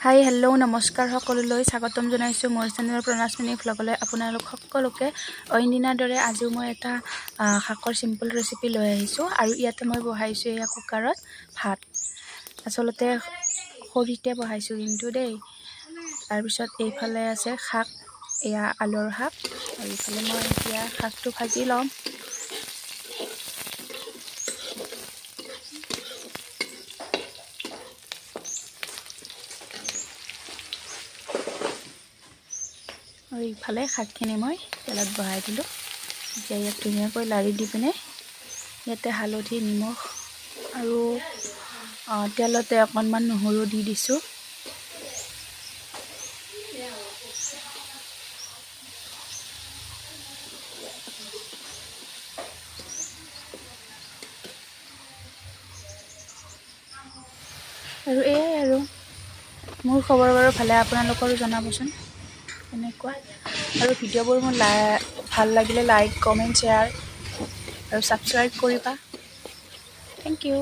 hi hello' নমস্কাৰ সকলোলৈ স্বাগতম জনাইছোঁ মোৰ চেনেলৰ প্ৰণাশমিনী ভ্লগলৈ আপোনালোক সকলোকে অইন দিনাৰ দৰে আজিও মই এটা শাকৰ চিম্পল ৰেচিপি লৈ আহিছোঁ আৰু ইয়াতে মই বহাইছোঁ এয়া কুকাৰত ভাত আচলতে খৰিতে বহাইছোঁ কিন্তু দেই তাৰপিছত এইফালে আছে শাক এয়া আলুৰ শাক আৰু এইফালে মই এতিয়া শাকটো ভাজি ল'ম আৰু ইফালে শাকখিনি মই তেলত বহাই দিলোঁ এতিয়া ইয়াত ধুনীয়াকৈ লাৰি দি পিনে ইয়াতে হালধি নিমখ আৰু তেলতে অকণমান নহৰু দি দিছোঁ আৰু এয়াই আৰু মোৰ খবৰ বাৰু ভালে আপোনালোকৰো জনাবচোন এনেকুৱা আৰু ভিডিঅ'বোৰ মোৰ ভাল লাগিলে লাইক কমেণ্ট শ্বেয়াৰ আৰু ছাবস্ক্ৰাইব কৰিবা থেংক ইউ